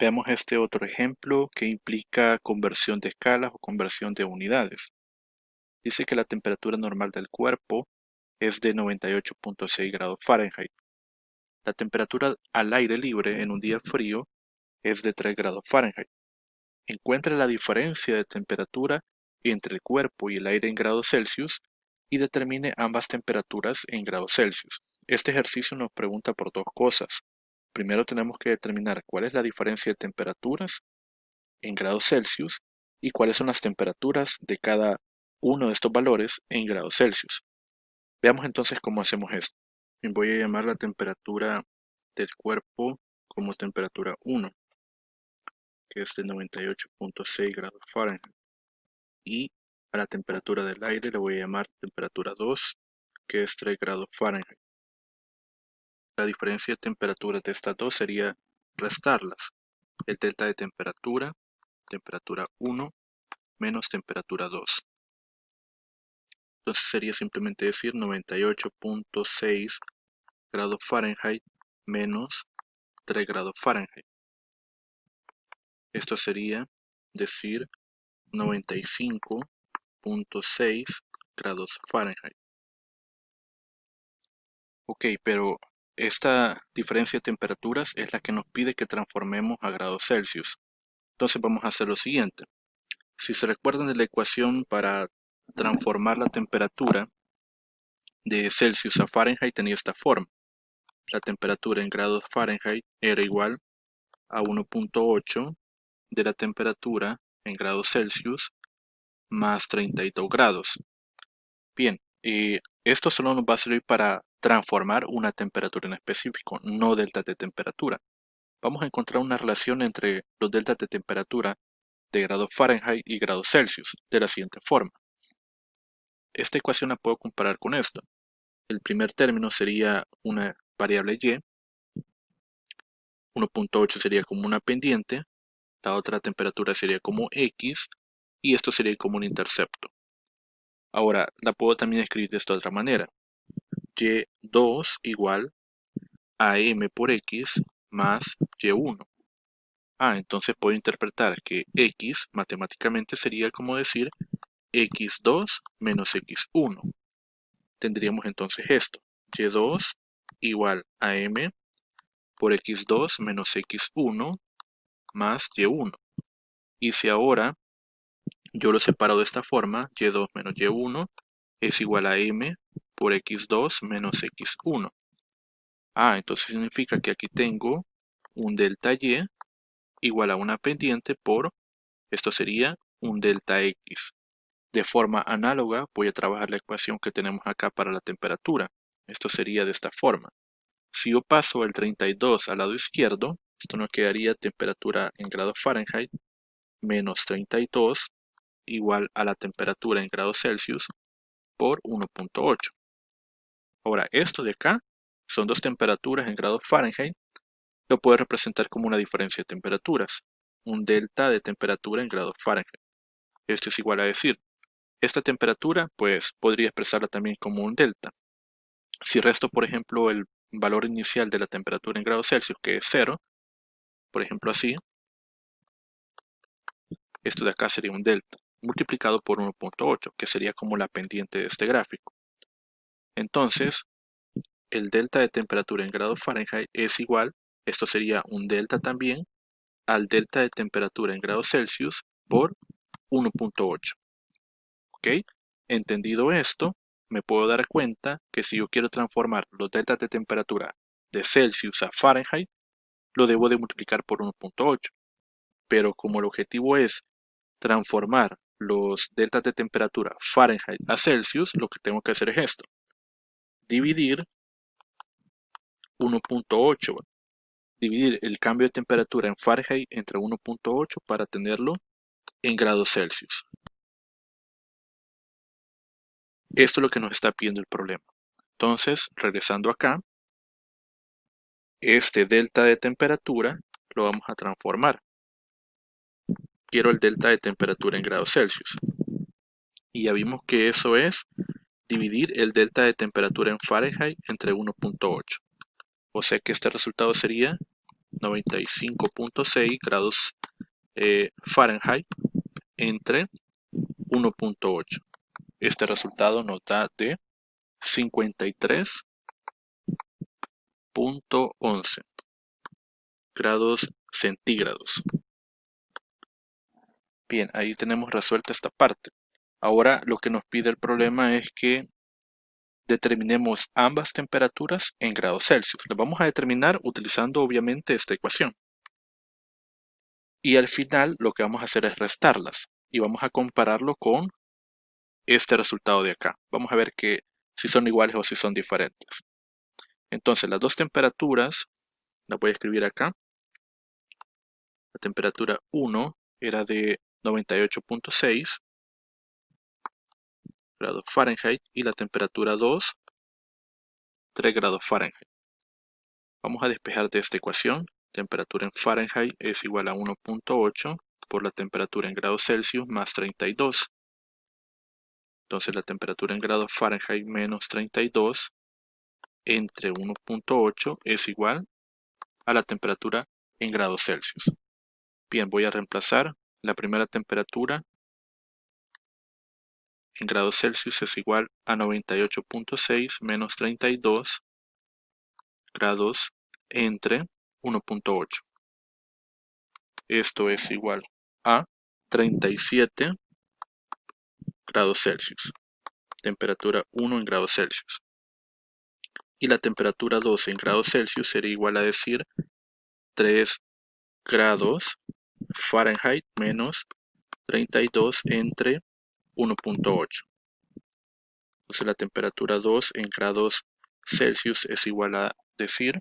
Veamos este otro ejemplo que implica conversión de escalas o conversión de unidades. Dice que la temperatura normal del cuerpo es de 98.6 grados Fahrenheit. La temperatura al aire libre en un día frío es de 3 grados Fahrenheit. Encuentre la diferencia de temperatura entre el cuerpo y el aire en grados Celsius y determine ambas temperaturas en grados Celsius. Este ejercicio nos pregunta por dos cosas. Primero tenemos que determinar cuál es la diferencia de temperaturas en grados Celsius y cuáles son las temperaturas de cada uno de estos valores en grados Celsius. Veamos entonces cómo hacemos esto. Voy a llamar la temperatura del cuerpo como temperatura 1, que es de 98.6 grados Fahrenheit. Y a la temperatura del aire le voy a llamar temperatura 2, que es 3 grados Fahrenheit. La diferencia de temperaturas de estas dos sería restarlas. El delta de temperatura 1, menos temperatura 2. Entonces sería simplemente decir 98.6 grados Fahrenheit menos 3 grados Fahrenheit. Esto sería decir 95.6 grados Fahrenheit. Ok, pero esta diferencia de temperaturas es la que nos pide que transformemos a grados Celsius. Entonces vamos a hacer lo siguiente. Si se recuerdan de la ecuación para transformar la temperatura de Celsius a Fahrenheit tenía esta forma. La temperatura en grados Fahrenheit era igual a 1.8 de la temperatura en grados Celsius más 32 grados. Bien, esto solo nos va a servir para transformar una temperatura en específico, no deltas de temperatura. Vamos a encontrar una relación entre los deltas de temperatura de grados Fahrenheit y grados Celsius de la siguiente forma. Esta ecuación la puedo comparar con esto. El primer término sería una variable y, 1.8 sería como una pendiente, la otra temperatura sería como x y esto sería como un intercepto. Ahora la puedo también escribir de esta otra manera. Y2 igual a m por x más y1. Entonces puedo interpretar que x matemáticamente sería como decir x2 menos x1. Tendríamos entonces esto. Y2 igual a m por x2 menos x1 más y1. Y si ahora yo lo separo de esta forma, y2 menos y1 es igual a m por x2 menos x1. Entonces significa que aquí tengo un delta y igual a una pendiente por, esto sería un delta x. De forma análoga voy a trabajar la ecuación que tenemos acá para la temperatura. Esto sería de esta forma. Si yo paso el 32 al lado izquierdo, esto nos quedaría temperatura en grados Fahrenheit menos 32 igual a la temperatura en grados Celsius por 1.8. Ahora, esto de acá son dos temperaturas en grados Fahrenheit. Lo puedo representar como una diferencia de temperaturas, un delta de temperatura en grados Fahrenheit. Esto es igual a decir, esta temperatura pues podría expresarla también como un delta. Si resto por ejemplo el valor inicial de la temperatura en grados Celsius, que es 0, por ejemplo así, esto de acá sería un delta, multiplicado por 1.8, que sería como la pendiente de este gráfico. Entonces, el delta de temperatura en grados Fahrenheit es igual, esto sería un delta también, al delta de temperatura en grados Celsius por 1.8. ¿Ok? Entendido esto, me puedo dar cuenta que si yo quiero transformar los deltas de temperatura de Celsius a Fahrenheit, lo debo de multiplicar por 1.8. Pero como el objetivo es transformar los deltas de temperatura Fahrenheit a Celsius, lo que tengo que hacer es esto. Dividir 1.8. Dividir el cambio de temperatura en Fahrenheit entre 1.8 para tenerlo en grados Celsius. Esto es lo que nos está pidiendo el problema. Entonces, regresando acá, este delta de temperatura lo vamos a transformar. Quiero el delta de temperatura en grados Celsius. Y ya vimos que eso es dividir el delta de temperatura en Fahrenheit entre 1.8. O sea que este resultado sería 95.6 grados Fahrenheit entre 1.8. Este resultado nos da de 53.11 grados centígrados. Bien, ahí tenemos resuelta esta parte. Ahora lo que nos pide el problema es que determinemos ambas temperaturas en grados Celsius. Las vamos a determinar utilizando obviamente esta ecuación. Y al final lo que vamos a hacer es restarlas y vamos a compararlo con este resultado de acá. Vamos a ver si son iguales o si son diferentes. Entonces las dos temperaturas las voy a escribir acá. La temperatura 1 era de 98.6 grados Fahrenheit y la temperatura 2, 3 grados Fahrenheit. Vamos a despejar de esta ecuación. Temperatura en Fahrenheit es igual a 1.8 por la temperatura en grados Celsius más 32. Entonces la temperatura en grados Fahrenheit menos 32 entre 1.8 es igual a la temperatura en grados Celsius. Bien, voy a reemplazar la primera temperatura en grados Celsius es igual a 98.6 menos 32 grados entre 1.8. Esto es igual a 37 grados Celsius. Temperatura 1 en grados Celsius. Y la temperatura 2 en grados Celsius sería igual a decir 3 grados Fahrenheit menos 32 entre 1.8. Entonces la temperatura 2 en grados Celsius es igual a decir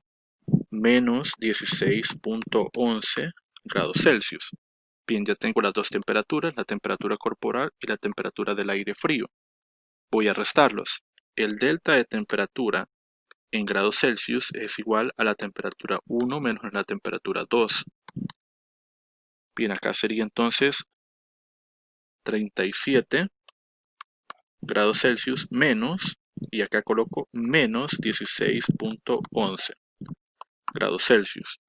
menos 16.11 grados Celsius. Bien, ya tengo las dos temperaturas, la temperatura corporal y la temperatura del aire frío. Voy a restarlos. El delta de temperatura en grados Celsius es igual a la temperatura 1 menos la temperatura 2. Bien, acá sería entonces 37 grados Celsius menos, y acá coloco menos 16.11 grados Celsius.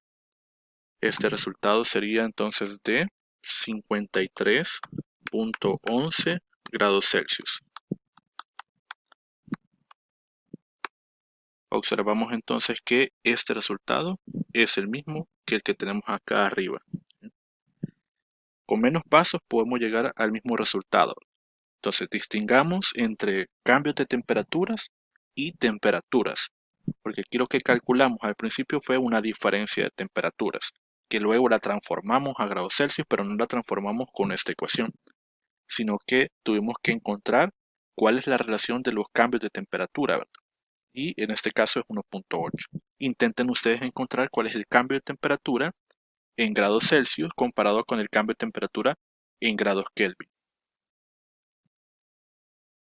Este resultado sería entonces de 53.11 grados Celsius. Observamos entonces que este resultado es el mismo que el que tenemos acá arriba. Con menos pasos podemos llegar al mismo resultado. Entonces distingamos entre cambios de temperaturas y temperaturas, porque aquí lo que calculamos al principio fue una diferencia de temperaturas, que luego la transformamos a grados Celsius, pero no la transformamos con esta ecuación, sino que tuvimos que encontrar cuál es la relación de los cambios de temperatura, ¿verdad? Y en este caso es 1.8. Intenten ustedes encontrar cuál es el cambio de temperatura en grados Celsius comparado con el cambio de temperatura en grados Kelvin.